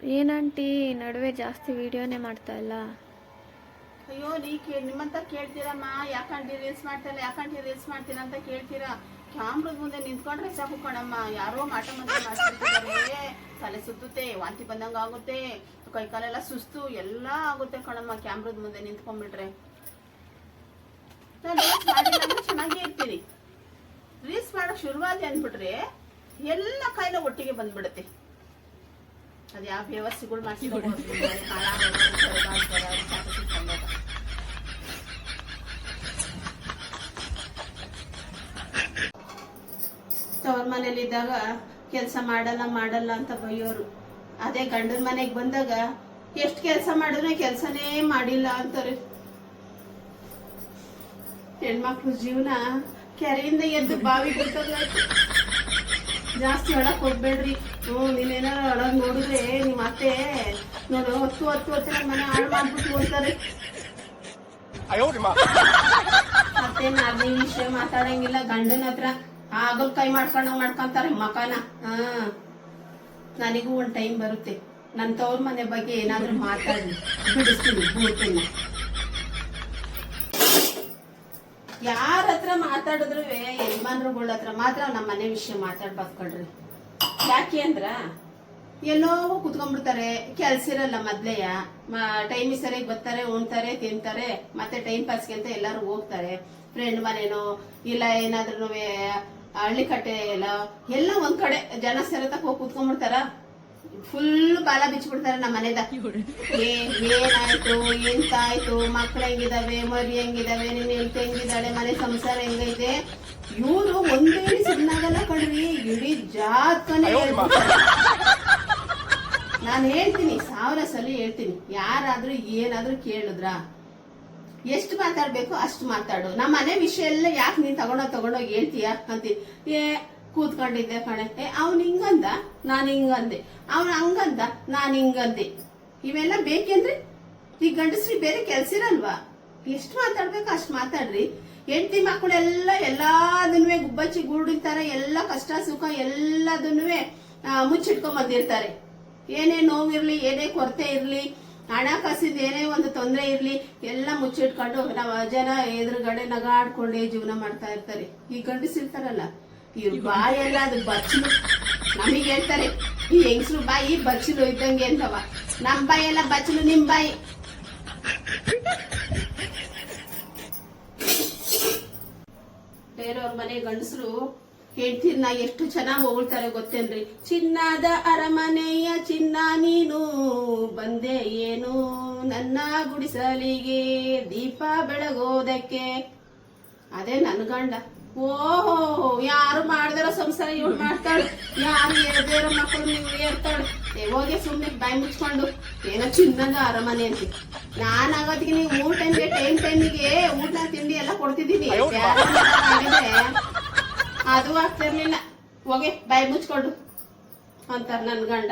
ಏನಂಟಿ ನಡುವೆ ಜಾಸ್ತಿ ವಿಡಿಯೋನೇ ಮಾಡ್ತಾ ಇಲ್ಲ? ಅಯ್ಯೋ ನಿಮ್ಮಂತ ಕೇಳ್ತೀರಮ್ಮ, ಯಾಕಂಟಿ ರೀಲ್ಸ್ ಮಾಡ್ತೀರಾ ಅಂತ ಕೇಳ್ತೀರಾ. ಕ್ಯಾಮ್ರದ ಮುಂದೆ ನಿಂತ್ಕೊಂಡ್ರೆ ಸಾಕು ಕಣಮ್ಮ. ಯಾರೋ ಮಾಟ ಮಾಡ್ತಿದ್ದಾರೆ, ತಲೆ ಸುತ್ತುತ್ತೆ, ವಾಂತಿ ಬಂದಂಗ ಆಗುತ್ತೆ, ಕೈ ಕಾಲೆಲ್ಲ ಸುಸ್ತು ಎಲ್ಲ ಆಗುತ್ತೆ ಕಣಮ್ಮ ಕ್ಯಾಮ್ರದ ಮುಂದೆ ನಿಂತ್ಕೊಂಡ್ಬಿಟ್ರೆ. ನಾನು ರೀಲ್ಸ್ ಮಾಡಿಲ್ಲ ಚೆನ್ನಾಗೇ ಇರ್ತೀನಿ. ರೀಲ್ಸ್ ಮಾಡಕ್ ಶುರುವಾದಿ ಅಂದ್ಬಿಟ್ರೆ ಎಲ್ಲ ಕಾಯಿಲೆ ಒಟ್ಟಿಗೆ ಬಂದ್ಬಿಡುತ್ತೆ. ಅದು ಯಾವ ವ್ಯವಸ್ಥೆಗಳು ಮಾಡ್ಸಿದ್ರು ತವ್ರ ಮನೇಲಿದ್ದಾಗ ಕೆಲಸ ಮಾಡಲ್ಲ ಅಂತ ಬೈಯೋರು. ಅದೇ ಗಂಡನ ಮನೆಗೆ ಬಂದಾಗ ಎಷ್ಟು ಕೆಲಸ ಮಾಡಿದ್ರೆ ಕೆಲಸನೇ ಮಾಡಿಲ್ಲ ಅಂತಾರೆ. ಹೆಣ್ಮಕ್ಳು ಜೀವನ ಕೆರೆಯಿಂದ ಎದ್ದು ಬಾವಿ ಬಿಡ್ತದಾಯ್ತು. ಜಾಸ್ತಿ ಒಳಕ್ ಹೋಗ್ಬೇಡ್ರಿ. ನೀನೇನಾರ ಒಳಗ್ ನೋಡಿದ್ರೆ ನಿಮ್ ಅತ್ತೆ ನೋಡು ಹೊತ್ತು ಮನೆ ಹಾಳು ಮಾಡ್ಬಿಟ್ಟು ನೋಡ್ತಾರೆ. ಮತ್ತೆ ನಾಲ್ಕು ವಿಷಯ ಮಾತಾಡಂಗಿಲ್ಲ ಗಂಡನ ಹತ್ರ. ಆಗಲ್ ಕೈ ಮಾಡ್ಕೊಂತಾರೆ ಮಕಾನ. ನನಗೂ ಒಂದ್ ಟೈಮ್ ಬರುತ್ತೆ, ನನ್ ತವ್ರ ಮನೆ ಬಗ್ಗೆ ಏನಾದ್ರೂ ಮಾತಾಡಿ ಬಿಡಿಸ್ತೀನಿ ಬಿಡ್ತೀನಿ. ಯಾರ ಹತ್ರ ಮಾತಾಡಿದ್ರು ಯಜಮಾನ್ರುಗಳ ಹತ್ರ ಮಾತ್ರ ನಮ್ಮ ಮನೆ ವಿಷಯ ಮಾತಾಡ್ಬಾರ್ದು ಕಣ್ರಿ. ಯಾಕೆ ಅಂದ್ರ ಎಲ್ಲೋ ಕುತ್ಕೊಂಡ್ಬಿಡ್ತಾರೆ, ಕೆಲ್ಸ ಇರಲ್ಲ ಮೊದ್ಲೆಯ. ಟೈಮ್ ಸರಿಯಾಗಿ ಬರ್ತಾರೆ, ಉಣ್ತಾರೆ, ತಿಂತಾರೆ, ಮತ್ತೆ ಟೈಮ್ ಪಾಸ್ಗೆ ಅಂತ ಎಲ್ಲಾರು ಹೋಗ್ತಾರೆ. ಫ್ರೆಂಡ್ ಮನೇನೋ ಇಲ್ಲ ಏನಾದ್ರೂ ಹಳ್ಳಿ ಕಟ್ಟೆ ಎಲ್ಲ ಒಂದ್ ಕಡೆ ಜನ ಸೇರತಕ್ ಹೋಗಿ ಕುತ್ಕೊಂಡ್ಬಿಡ್ತಾರ. ಫುಲ್ ಬಾಲ ಬಿಚ್ಚಿಬಿಡ್ತಾರೆ ನಮ್ಮ ಮನೆದ. ಏನಾಯ್ತು ಎಂತಾಯ್ತು, ಮಕ್ಳು ಹೆಂಗಿದಾವೆ, ಮರಿ ಹೆಂಗಿದಾವೆ, ನಿನ್ನ ಹೆಂಡತಿ ಹೆಂಗಿದ್ದಾಳೆ, ಮನೆ ಸಂಸಾರ ಹೆಂಗೈತೆ. ಇವ್ರು ಒಂದೇ ಸುಮ್ಮನಾಗಲ್ಲ ಕಣ್ರಿ, ಇಡೀ ಜಾತಕನೇ ಹೇಳ್ಬಿಡ್ತಾರೆ. ನಾನು ಹೇಳ್ತೀನಿ, 1000 ಸಲ ಹೇಳ್ತೀನಿ, ಯಾರಾದ್ರೂ ಏನಾದ್ರೂ ಕೇಳಿದ್ರ ಎಷ್ಟು ಮಾತಾಡ್ಬೇಕು ಅಷ್ಟು ಮಾತಾಡು. ನಮ್ಮ ಮನೆ ವಿಷಯ ಎಲ್ಲ ಯಾಕೆ ನೀನ್ ತಗೊಂಡೋಗಿ ಹೇಳ್ತೀಯ ಅಂತೀನಿ. ಕೂತ್ಕೊಂಡಿದ್ದೆ ಕಣೆ, ಅವ್ನು ಹಿಂಗಂದ ನಾನು ಹಿಂಗಂದೆ, ಅವ್ನು ಹಂಗಂದ ನಾನು ಹಿಂಗಂದೆ. ಇವೆಲ್ಲ ಬೇಕೇನ್ರಿ? ಈ ಗಂಡಸ್ರಿ ಬೇರೆ ಕೆಲ್ಸ ಇರಲ್ವಾ? ಎಷ್ಟು ಮಾತಾಡ್ಬೇಕು ಅಷ್ಟು ಮಾತಾಡ್ರಿ. ಹೆಂಡತಿ ಮಕ್ಕಳೆಲ್ಲ ಎಲ್ಲದನ್ನುವೆ ಗುಬ್ಬಚ್ಚಿ ಗೂಡಿರ್ತಾರೆ. ಎಲ್ಲ ಕಷ್ಟ ಸುಖ ಎಲ್ಲದನ್ನುವೆ ಮುಚ್ಚಿಟ್ಕೊಂಡ್ ಬಂದಿರ್ತಾರೆ. ಏನೇ ನೋವಿರ್ಲಿ, ಏನೇ ಕೊರತೆ ಇರ್ಲಿ, ಹಣಕಾಸಿಂದ ಏನೇ ಒಂದು ತೊಂದರೆ ಇರ್ಲಿ, ಎಲ್ಲ ಮುಚ್ಚಿಟ್ಕೊಂಡು ನಾವು ಜನ ಎದುರುಗಡೆ ನಗಾಡ್ಕೊಂಡೇ ಜೀವನ ಮಾಡ್ತಾ ಇರ್ತಾರೆ. ಈ ಗಂಡಸಿರ್ತಾರಲ್ಲ, ಇವ್ರ ಬಾಯೆಲ್ಲ ಅದು ಬಚ್ಚಲು. ನಮಗ್ ಹೇಳ್ತಾರೆ ಈ ಹೆಂಗಸ್ರು ಬಾಯಿ ಬಚ್ಚಲು ಇದ್ದಂಗೆ ಅಂತವ. ನಮ್ ಬಾಯಿ ಎಲ್ಲ ಬಚ್ಚಲು, ನಿಮ್ ಬಾಯಿ. ಬೇರೆಯವ್ರ ಮನೆ ಗಂಡಸರು ಹೆಂಡ್ತಿರ್ನ ಎಷ್ಟು ಚೆನ್ನಾಗಿ ಹೊಗಳ್ತಾರೆ ಗೊತ್ತೇನ್ರಿ. ಚಿನ್ನದ ಅರಮನೆಯ ಚಿನ್ನ ನೀನು ಬಂದೆ ಏನು ನನ್ನ ಗುಡಿಸಲಿಗೆ ದೀಪ ಬೆಳಗೋದಕ್ಕೆ. ಅದೇ ನನ್ ಗಂಡ. ಓಹೋ, ಯಾರು ಮಾಡ್ದಿರೋ ಸಂಸಾರ ಇವಳು ಮಾಡ್ತಾಳೆ, ಯಾರು ಏರ್ದಿರೋ ಮಕ್ಕಳು ನೀವು ಏರ್ತಾಳೆ. ಹೋಗಿ ಸುಮ್ನೆ ಬಾಯಿ ಮುಚ್ಕೊಂಡು ಏನೋ ಚಿನ್ನದ ಅರಮನೆ ಅಂತ. ನಾನ್ ಆಗೋದಕ್ಕೆ ನೀವು 3 ಟೈಮಿಗೆ ಊಟ ತಿಂಡಿ ಎಲ್ಲ ಕೊಡ್ತಿದ್ದೀನಿ. ಅದು ಆಗ್ತಿರ್ಲಿಲ್ಲ. ಹೋಗಿ ಬಾಯಿ ಮುಚ್ಕೊಂಡು ಅಂತಾರ ನನ್ ಗಂಡ.